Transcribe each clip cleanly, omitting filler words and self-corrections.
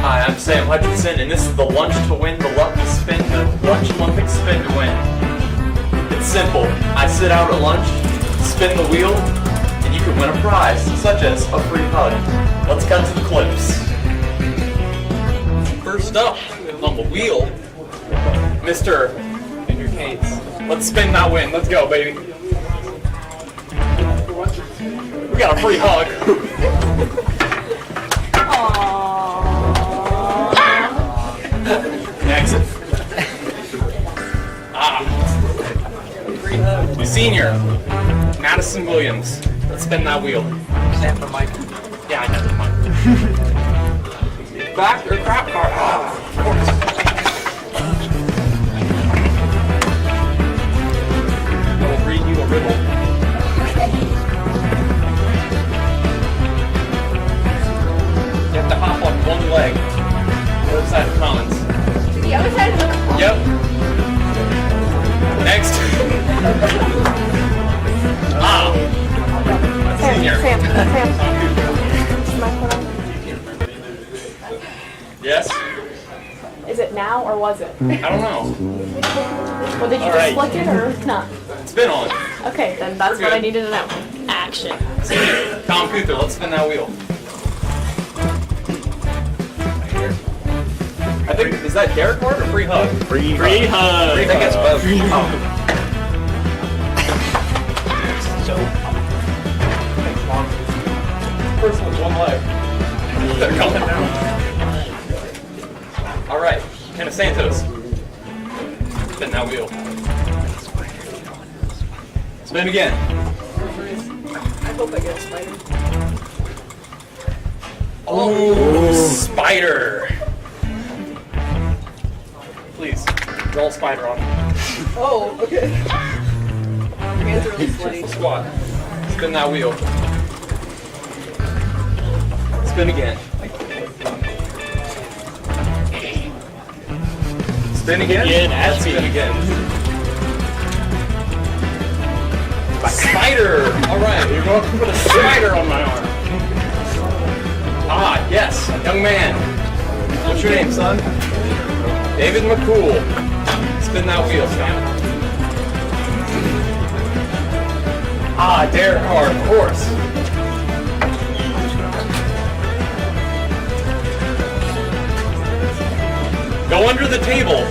Hi, I'm Sam Hutchinson, and this is the Lunch to Win, the Luck to Spin, the Lunch Olympic Spin to Win. It's simple. I sit out at lunch, spin the wheel, and you can win a prize, such as a free hug. Let's cut to the clips. First up, on the wheel, Mr. Figure Cates. Let's spin that win. Let's go, baby. We got a free hug. Next. Senior, Madison Williams. Let's spin that wheel. Stand for Mike. Yeah, I know the mic. Back or crap car? Of course. I'll read you a riddle. You have to hop on one leg. The other side of the commons. The other side of the commons? Yep. Next. Senior. Sam. Yes? Is it now or was it? I don't know. Well, did you just Alright. flick it or not? It's been on. Okay, then that's We're what I good. needed to know. Action. Senior, Tom Cuther, let's spin that wheel. I think, is that Derek Ward or free hug? Free hug. I think it's both. Person with one leg. They're coming down. All right, Kenna Santos. Spin that wheel. Spin again. I hope I get a spider. Oh, spider. Please, roll spider on. Oh, okay. Your hands are really sweaty. Squat. Spin that wheel. Spin again. Spin again? Again, Spin again. Spider! Alright, you're going to put a spider on my arm. Ah, yes, young man. What's your name, son? David McCool. Spin that wheel, Sam. Ah, Derek Carr, of course. Go under the table.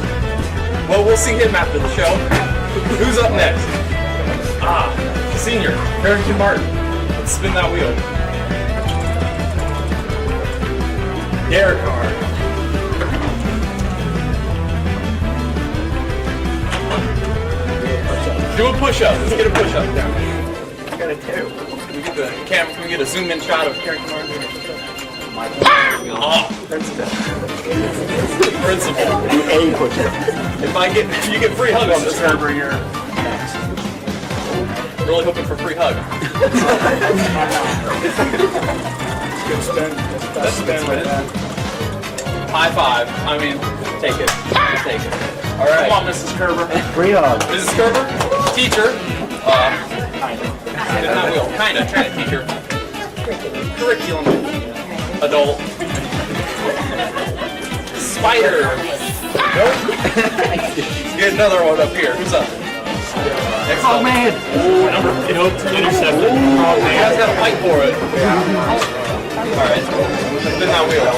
Well, we'll see him after the show. Who's up next? Ah, Senior, Barrington Martin. Let's spin that wheel. Derek Carr. Do a push-up. Let's get a push-up down. I got a two. Can we get the camera? Can we get a zoom-in shot of Barrington Martin? Oh, principal. A push-up. If you get free hug on this one. Over here. Really hoping for free hug. Good spin. Best spin like that. High five. I mean, take it. Take it. All right. Come on, Mrs. Kerber. Free hug. Mrs. Kerber, teacher. Spin that wheel. Kinda. Trying to teach her. Curriculum. Adult. Spider. Nope. Get another one up here. Who's up? Next Oh up. man! Ooh, number intercepted. Oh You guys man. gotta fight for it. Alright. Spin that wheel.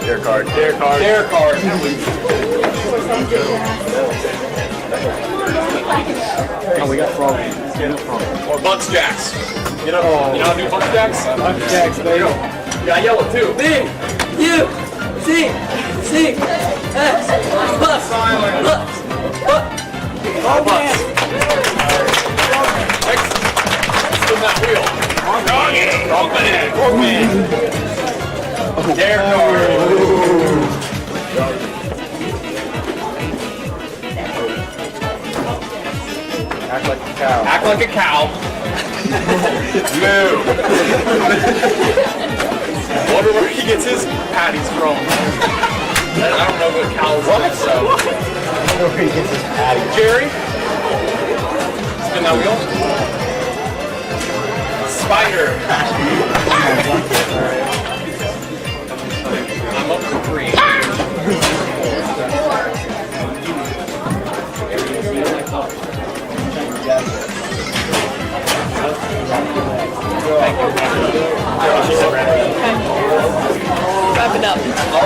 Dare card. Dare card. Dare card. Oh, we got frog. Let's get it frog. Or Bucks Jacks. You know how to do Bucks Jacks? Bucks Jacks, there you go. You gotta yell it too. Sing! You! Sing! Sing! Bus! Bus! Oh, Bucks. Next. Spin that wheel. Wrong man. Dare card. Act like a cow. Act like a cow. Moo. Wonder where he gets his patties from. I don't know what cows are, so. Jerry? Spin that wheel. Spider.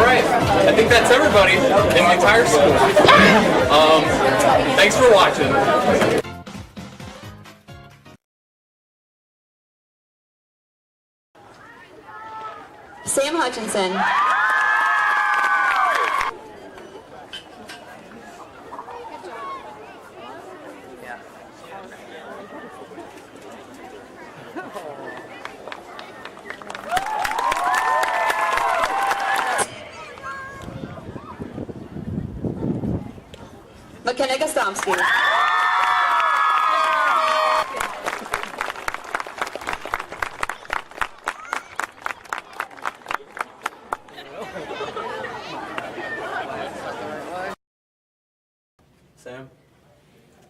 right, I think that's everybody in the entire school. Thanks for watching. Sam Hutchinson. McKenna Gostomski. Sam,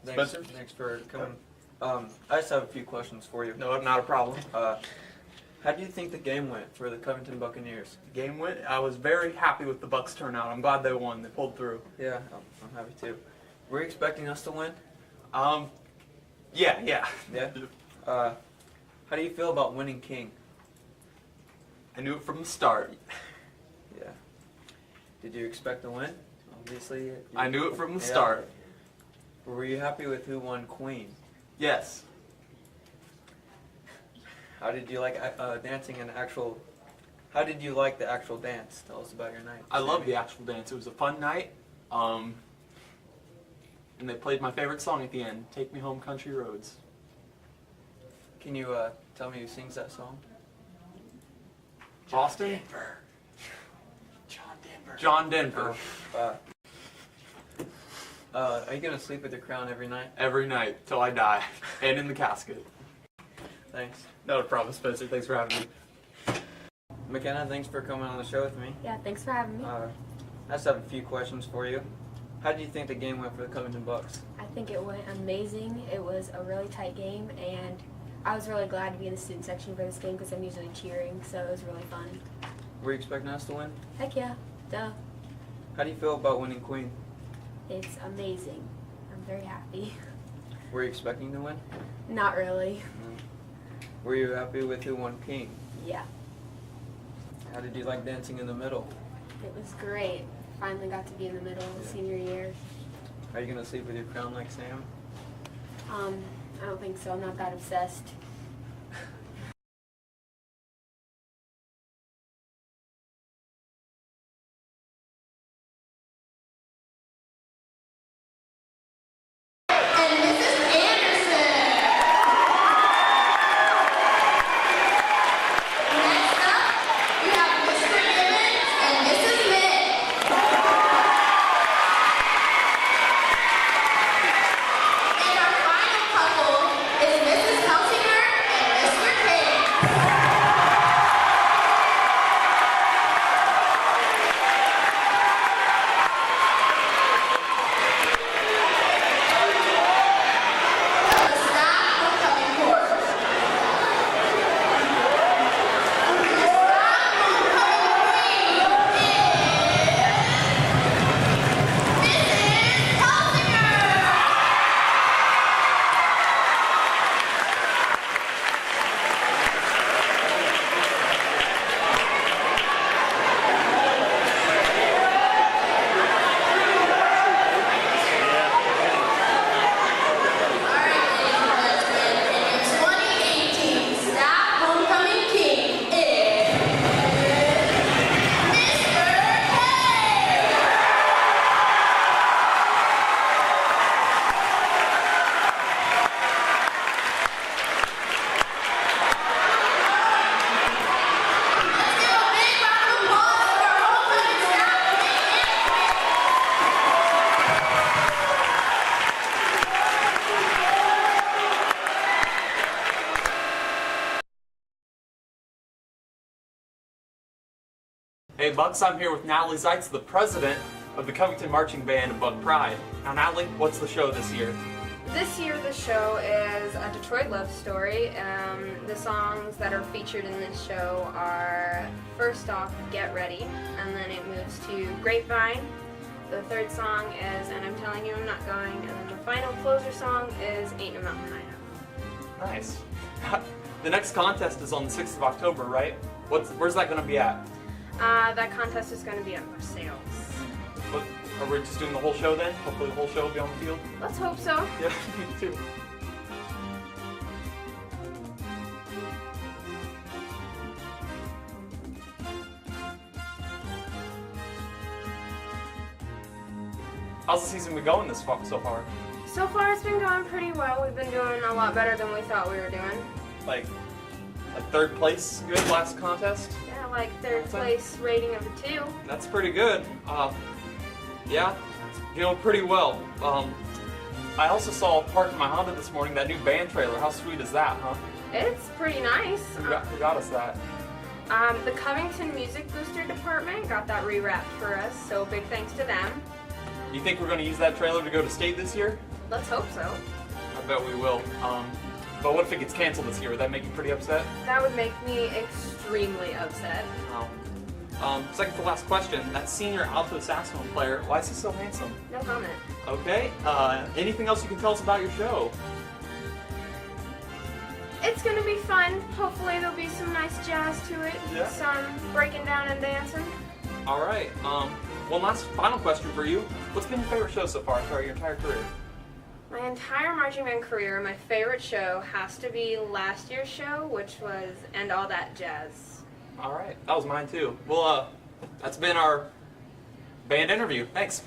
Spencer? thanks for coming. I just have a few questions for you. No, not a problem. How do you think the game went for the Covington Buccaneers? The game went. I was very happy with the Bucks turnout. I'm glad they won. They pulled through. Yeah, I'm happy too. Were you expecting us to win? Yeah. Yeah. How do you feel about winning King? I knew it from the start. Yeah. Did you expect to win? Obviously. I knew it from the Yeah. start. Were you happy with who won Queen? Yes. How did you like dancing in actual? How did you like the actual dance? Tell us about your night. I love the actual dance. It was a fun night. And they played my favorite song at the end, "Take Me Home, Country Roads." Can you tell me who sings that song? Austin? John Denver. Are you gonna sleep with your crown every night? Every night till I die, and in the casket. Thanks. Not a problem, Spencer. Thanks for having me. McKenna, thanks for coming on the show with me. Yeah, thanks for having me. I just have a few questions for you. How do you think the game went for the Covington Bucks? I think it went amazing. It was a really tight game, and I was really glad to be in the student section for this game because I'm usually cheering, so it was really fun. Were you expecting us to win? Heck yeah, duh. How do you feel about winning Queen? It's amazing. I'm very happy. Were you expecting to win? Not really. Were you happy with who won King? Yeah, How did you like dancing in the middle? it was great. Finally got to be in the middle of senior year. Are you gonna sleep with your crown like Sam? I don't think so. I'm not that obsessed. Hey Bucks, I'm here with Natalie Zeitz, the president of the Covington Marching Band of Buck Pride. Now Natalie, what's the show this year? This year the show is a Detroit love story. The songs that are featured in this show are, first off, Get Ready, and then it moves to Grapevine. The third song is And I'm Telling You I'm Not Going, and then the final closer song is Ain't No Mountain High Enough. Nice. The next contest is on the 6th of October, right? Where's that going to be at? That contest is going to be at Marseilles. But are we just doing the whole show then? Hopefully the whole show will be on the field. Let's hope so. Yeah, me too. How's the season been going so far? So far, it's been going pretty well. We've been doing a lot better than we thought we were doing. Like third place good last contest? Yeah, like third place rating of the 2. That's pretty good. Yeah, pretty well. I also saw parked in my Honda this morning that new band trailer. How sweet is that, huh? It's pretty nice. Who got us that? The Covington Music Booster Department got that rewrapped for us, so big thanks to them. You think we're going to use that trailer to go to state this year? Let's hope so. I bet we will. But what if it gets canceled this year? Would that make you pretty upset? That would make me extremely upset. Oh. Second to last question. That senior alto saxophone player, why is he so handsome? No comment. Okay. Anything else you can tell us about your show? It's gonna be fun. Hopefully there'll be some nice jazz to it. Yeah. Some breaking down and dancing. All right. One last final question for you. What's been your favorite show so far throughout your entire career? My entire marching band career, my favorite show has to be last year's show, which was And All That Jazz. All right. That was mine too. Well, that's been our band interview. Thanks.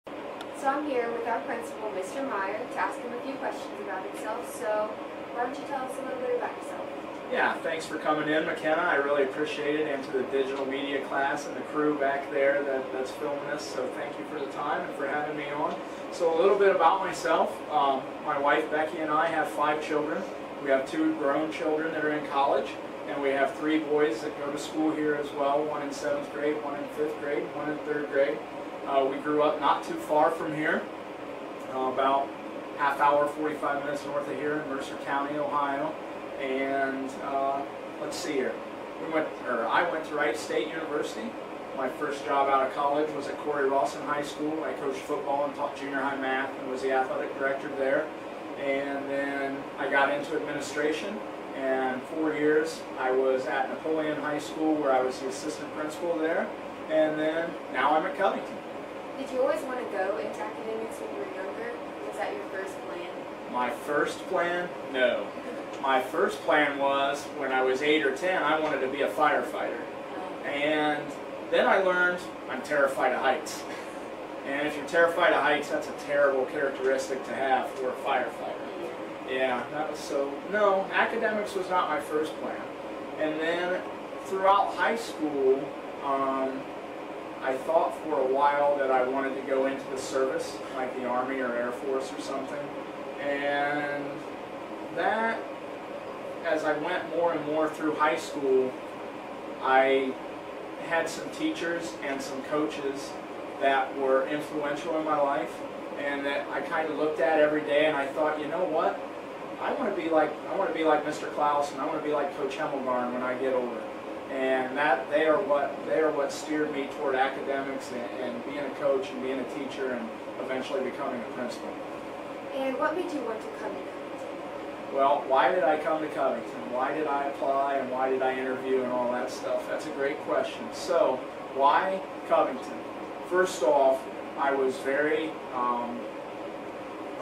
So I'm here with our principal, Mr. Meyer, to ask him a few questions about himself. So why don't you tell us a little bit about yourself? Yeah, thanks for coming in, McKenna. I really appreciate it, and to the digital media class and the crew back there that's filming this. So thank you for the time and for having me on. So a little bit about myself. My wife Becky and I have 5 children. We have 2 grown children that are in college, and we have 3 boys that go to school here as well. 1 in 7th grade, 1 in 5th grade, 1 in 3rd grade. We grew up not too far from here, about half hour, 45 minutes north of here in Mercer County, Ohio. And let's see here. I went to Wright State University. My first job out of college was at Corey Rawson High School. I coached football and taught junior high math and was the athletic director there. And then I got into administration, and 4 years I was at Napoleon High School where I was the assistant principal there. And then now I'm at Covington. Did you always want to go into academics when you were younger? Was that your first plan? My first plan? No. My first plan was, when I was 8 or 10, I wanted to be a firefighter. And then I learned I'm terrified of heights. And if you're terrified of heights, that's a terrible characteristic to have for a firefighter. Yeah, that was so... No, academics was not my first plan. And then throughout high school, I thought for a while that I wanted to go into the service, like the Army or Air Force or something. And that, as I went more and more through high school, I had some teachers and some coaches that were influential in my life, and that I kind of looked at every day, and I thought, you know what? I want to be like Mr. Klaus, and I want to be like Coach Hemmelgarn when I get older. And that they are what steered me toward academics and being a coach and being a teacher and eventually becoming a principal. And what made you want to come to Covington? Well, why did I come to Covington? Why did I apply and why did I interview and all that stuff? That's a great question. So, why Covington? First off, I was very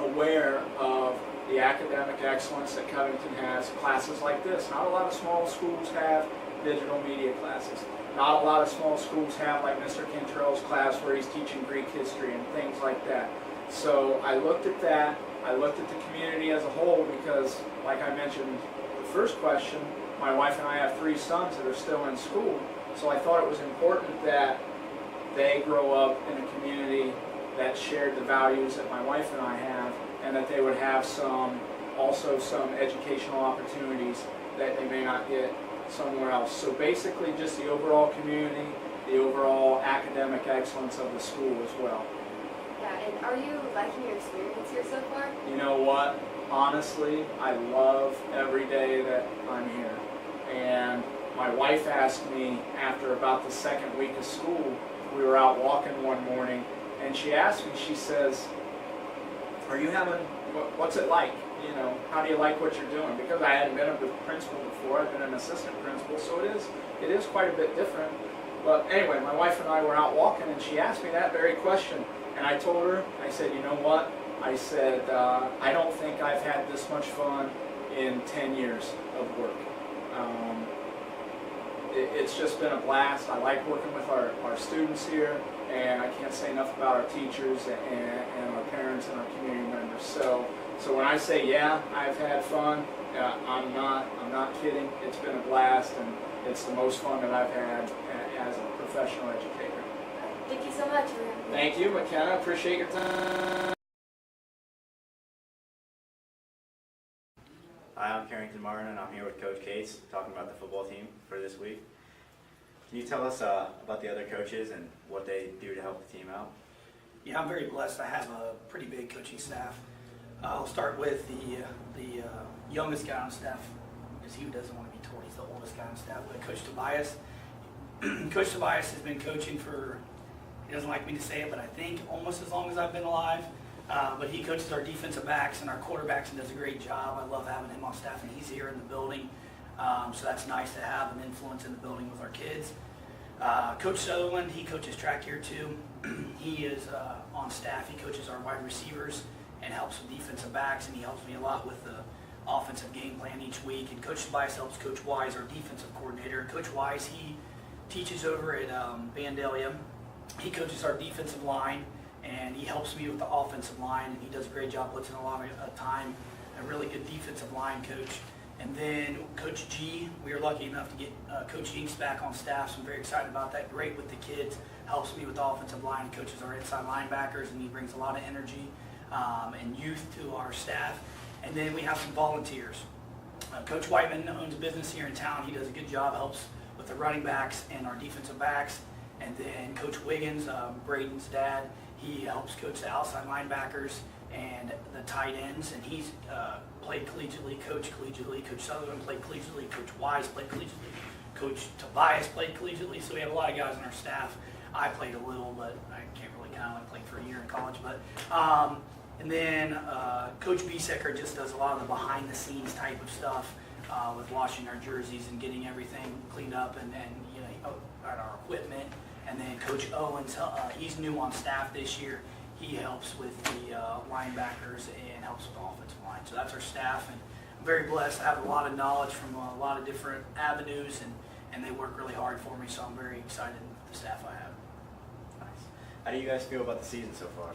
aware of the academic excellence that Covington has. Classes like this. Not a lot of small schools have digital media classes. Not a lot of small schools have like Mr. Cantrell's class where he's teaching Greek history and things like that. So I looked at that. I looked at the community as a whole because, like I mentioned the first question, my wife and I have 3 sons that are still in school. So I thought it was important that they grow up in a community that shared the values that my wife and I have, and that they would have also some educational opportunities that they may not get somewhere else. So basically just the overall community, the overall academic excellence of the school as well. Yeah, and are you liking your experience here so far? You know what? Honestly, I love every day that I'm here. And my wife asked me after about the 2nd week of school, we were out walking one morning, and she asked me, she says, what's it like? you know, how do you like what you're doing? Because I hadn't been a principal before, I've been an assistant principal, so it is quite a bit different. But anyway, my wife and I were out walking, and she asked me that very question, and I told her, I said, you know what? I said, I don't think I've had this much fun in 10 years of work. It's just been a blast. I like working with our students here, and I can't say enough about our teachers and our parents and our community members. So when I say, yeah, I've had fun, I'm not kidding. It's been a blast, and it's the most fun that I've had as a professional educator. Thank you so much, Liam. Thank you, McKenna. Appreciate your time. Hi, I'm Carrington Martin, and I'm here with Coach Cates talking about the football team for this week. Can you tell us about the other coaches and what they do to help the team out? Yeah, I'm very blessed. I have a pretty big coaching staff. I'll start with the youngest guy on staff, because he doesn't want to be told he's the oldest guy on staff, but Coach Tobias. Coach Tobias has been coaching for, he doesn't like me to say it, but I think almost as long as I've been alive. But he coaches our defensive backs and our quarterbacks and does a great job. I love having him on staff, and he's here in the building. So that's nice to have an influence in the building with our kids. Coach Sutherland, he coaches track here too. He is on staff. He coaches our wide receivers and helps with defensive backs, and he helps me a lot with the offensive game plan each week. And Coach Tobias helps Coach Wise, our defensive coordinator. And Coach Wise, he teaches over at Vandalia. He coaches our defensive line, and he helps me with the offensive line, and he does a great job, puts in a lot of time, a really good defensive line coach. And then Coach G, we were lucky enough to get Coach Inks back on staff, so I'm very excited about that. Great with the kids, helps me with the offensive line, coaches our inside linebackers, and he brings a lot of energy and youth to our staff. And then we have some volunteers. Coach Whiteman owns a business here in town. He does a good job, helps with the running backs and our defensive backs. And then Coach Wiggins, Braden's dad, he helps coach the outside linebackers and the tight ends, and he's played collegiately, coached collegiately. Coach Sutherland played collegiately, Coach Wise played collegiately, Coach Tobias played collegiately, so we have a lot of guys on our staff. I played a little, but I can't really count. I played for a year in college. But and then Coach Biesecker just does a lot of the behind-the-scenes type of stuff with washing our jerseys and getting everything cleaned up and you know, our equipment. And then Coach Owens, he's new on staff this year. He helps with the linebackers and helps with the offensive line. So that's our staff, and I'm very blessed. I have a lot of knowledge from a lot of different avenues, and they work really hard for me, so I'm very excited with the staff I have. Nice. How do you guys feel about the season so far?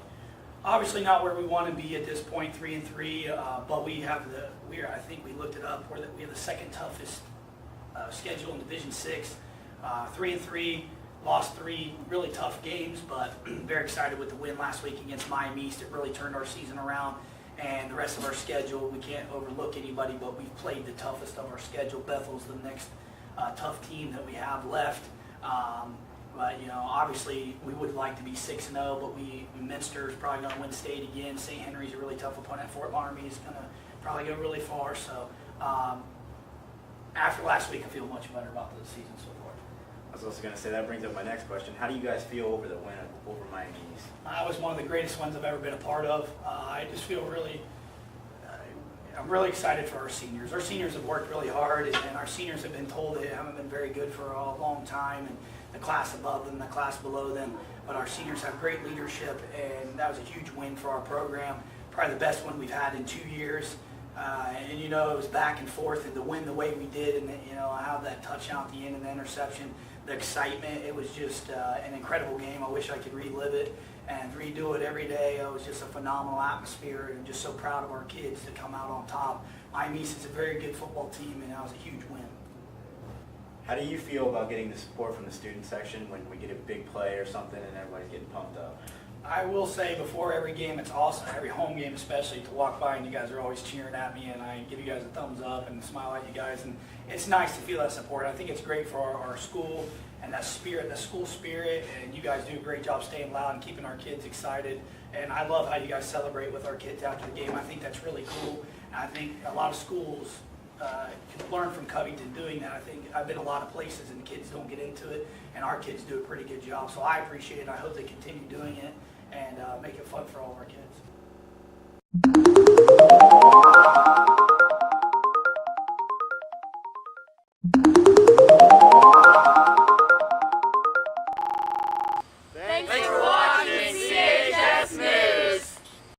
Obviously not where we want to be at this point, 3-3, but we have I think we looked it up, we have the second toughest schedule in Division 6, 3-3. Lost 3 really tough games, but very excited with the win last week against Miami East. It really turned our season around, and the rest of our schedule, we can't overlook anybody, but we've played the toughest of our schedule. Bethel's the next tough team that we have left. But, you know, obviously we would like to be 6-0, but Minster's probably going to win state again. St. Henry's a really tough opponent. Fort Laramie is going to probably go really far. So after last week, I feel much better about the season so far. I was also going to say, that brings up my next question. How do you guys feel over the win over Miami East? That was one of the greatest ones I've ever been a part of. I just feel I'm really excited for our seniors. Our seniors have worked really hard, and our seniors have been told they haven't been very good for a long time, and the class above them, the class below them, but our seniors have great leadership, and that was a huge win for our program. Probably the best one we've had in 2 years. And you know, it was back and forth, and to win the way we did, and you know, I have that touchdown at the end and the interception, the excitement, it was just an incredible game. I wish I could relive it and redo it every day. It was just a phenomenal atmosphere, and just so proud of our kids to come out on top. Miami East is a very good football team, and that was a huge win. How do you feel about getting the support from the student section when we get a big play or something and everybody's getting pumped up? I will say before every game, it's awesome, every home game especially, to walk by and you guys are always cheering at me, and I give you guys a thumbs up and smile at you guys, and it's nice to feel that support. I think it's great for our school and that spirit, the school spirit, and you guys do a great job staying loud and keeping our kids excited, and I love how you guys celebrate with our kids after the game. I think that's really cool, and I think a lot of schools can learn from Covington doing that. I think I've been a lot of places and the kids don't get into it, and our kids do a pretty good job, so I appreciate it. I hope they continue doing it and make it fun for all of our kids. Bye.